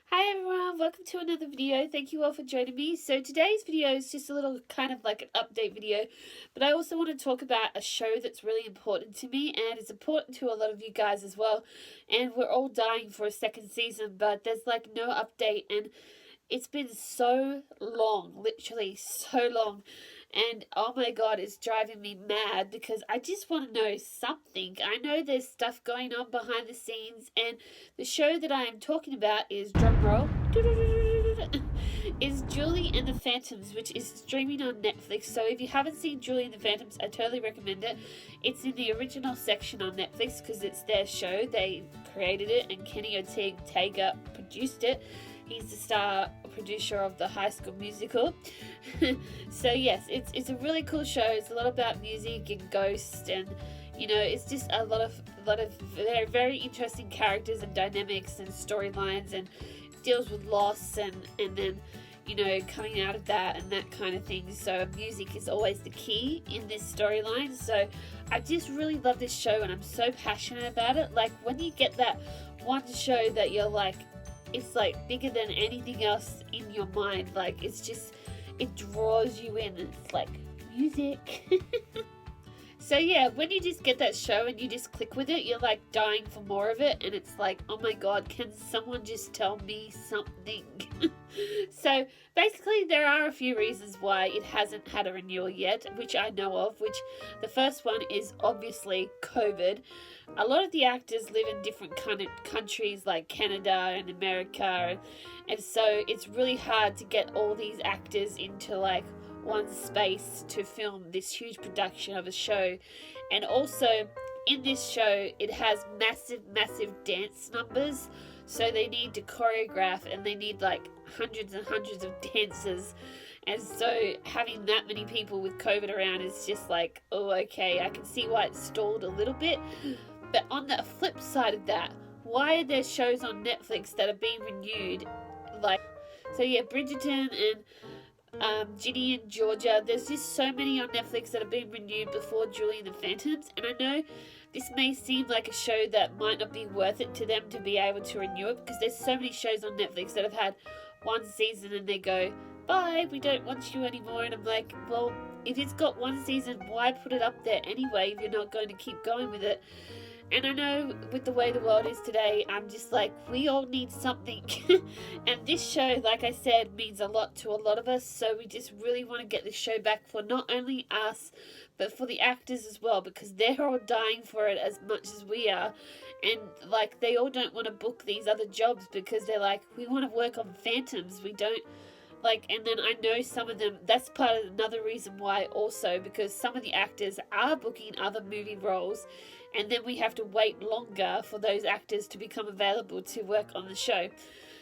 Hi everyone, welcome to another video. Thank you all for joining me. So today's video is just a little kind of like an update video, but I also want to talk about a show that's really important to me and it's important to a lot of you guys as well. And we're all dying for a second season, but there's like no update and it's been so long, literally so long. And oh my god, it's driving me mad because I just want to know something. I know there's stuff going on behind the scenes, and the show that I am talking about is drumroll. Is Julie and the Phantoms, which is streaming on Netflix. So if you haven't seen Julie and the Phantoms, I totally recommend it. It's in the original section on Netflix because it's their show. They created it, and Kennyortega produced it. He's the star producer of the High School Musical. So yes, it's a really cool show. It's a lot about music and ghosts, and it's just a lot of very, very interesting characters and dynamics and storylines, and deals with loss and then coming out of that and that kind of thing. So music is always the key in this storyline. So I just really love this show and I'm so passionate about it. Like when you get that one show that you're like, it's like bigger than anything else in your mind, like it draws you in. It's like music. So yeah, when you just get that show and you just click with it, you're like dying for more of it, and it's like, oh my god, can someone just tell me something? So basically there are a few reasons why it hasn't had a renewal yet, which I know of, which the first one is obviously COVID. A lot of the actors live in different kind of countries like Canada and America, and so it's really hard to get all these actors into like one space to film this huge production of a show. And also in this show it has massive dance numbers, so they need to choreograph and they need like hundreds and hundreds of dancers, and so having that many people with COVID around is just like, oh okay, I can see why it's stalled a little bit. But on the flip side of that, why are there shows on Netflix that are being renewed? Like, so yeah, Bridgerton and Ginny and Georgia. There's just so many on Netflix that have been renewed before Julie and the Phantoms, and I know this may seem like a show that might not be worth it to them to be able to renew it, because there's so many shows on Netflix that have had one season and they go, bye, we don't want you anymore. And I'm like, well, if it's got one season, why put it up there anyway if you're not going to keep going with it? And I know with the way the world is today, I'm just like, we all need something. And this show, like I said, means a lot to a lot of us. So we just really want to get this show back for not only us, but for the actors as well, because they're all dying for it as much as we are. And like, they all don't want to book these other jobs because they're like, we want to work on Phantoms. We don't like, and then I know some of them, that's part of another reason why also, because some of the actors are booking other movie roles, and then we have to wait longer for those actors to become available to work on the show.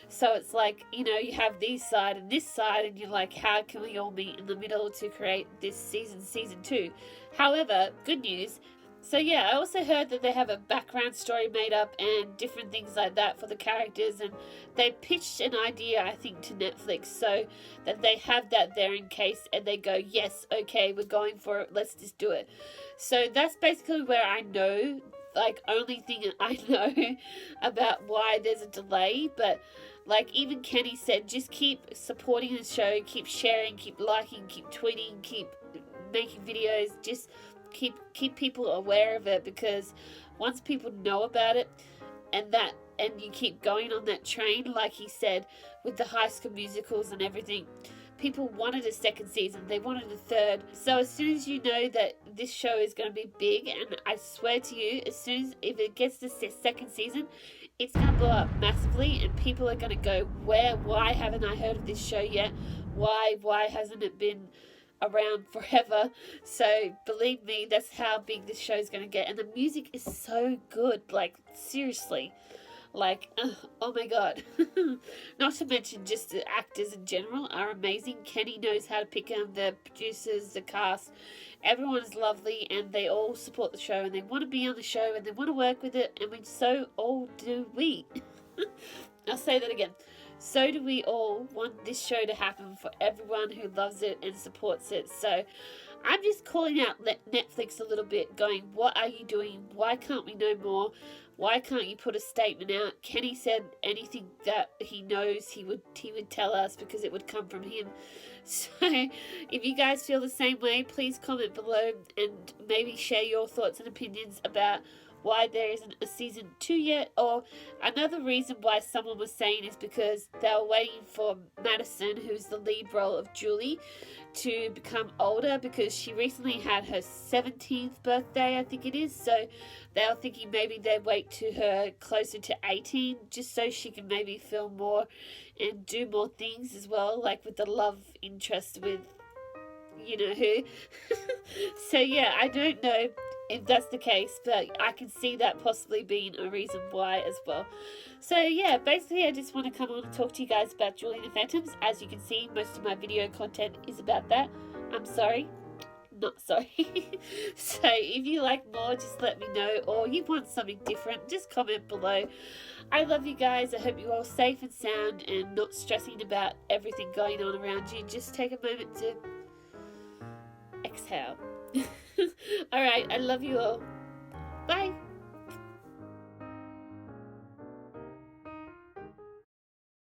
So it's like, you have this side, and you're like, how can we all meet in the middle to create this season 2? However, good news. So yeah, I also heard that they have a background story made up and different things like that for the characters, and they pitched an idea, I think, to Netflix so that they have that there in case, and they go, yes, okay, we're going for it, let's just do it. So that's basically where I know, like, only thing I know about why there's a delay. But like even Kenny said, just keep supporting the show, keep sharing, keep liking, keep tweeting, keep making videos, just keep people aware of it, because once people know about it and you keep going on that train, like he said, with the High School Musicals and everything, people wanted a second season, they wanted a third. So as soon as you know that this show is going to be big, and I swear to you, as soon as if it gets to second season, it's going to blow up massively, and people are going to go, why haven't I heard of this show yet? Why hasn't it been around forever? So believe me, that's how big this show is going to get. And the music is so good, like seriously, like oh my god. Not to mention just the actors in general are amazing. Kenny knows how to pick them, the producers, the cast, everyone's lovely, and they all support the show and they want to be on the show and they want to work with it, and so all do we. I'll say that again. So do we all want this show to happen for everyone who loves it and supports it. So I'm just calling out Netflix a little bit, going, what are you doing? Why can't we know more? Why can't you put a statement out? Kenny said anything that he knows he would tell us, because it would come from him. So if you guys feel the same way, please comment below and maybe share your thoughts and opinions about why there isn't a season 2 yet. Or another reason why someone was saying is because they were waiting for Madison, who's the lead role of Julie, to become older, because she recently had her 17th birthday, I think it is. So they were thinking maybe they'd wait to her closer to 18, just so she can maybe film more and do more things as well, like with the love interest with you know who. So yeah, I don't know if that's the case, but I can see that possibly being a reason why as well. So yeah, basically I just want to come on and talk to you guys about Julie and the Phantoms. As you can see, most of my video content is about that. I'm sorry. Not sorry. So if you like more, just let me know, or you want something different, just comment below. I love you guys. I hope you're all safe and sound and not stressing about everything going on around you. Just take a moment to exhale. Alright, I love you all. Bye.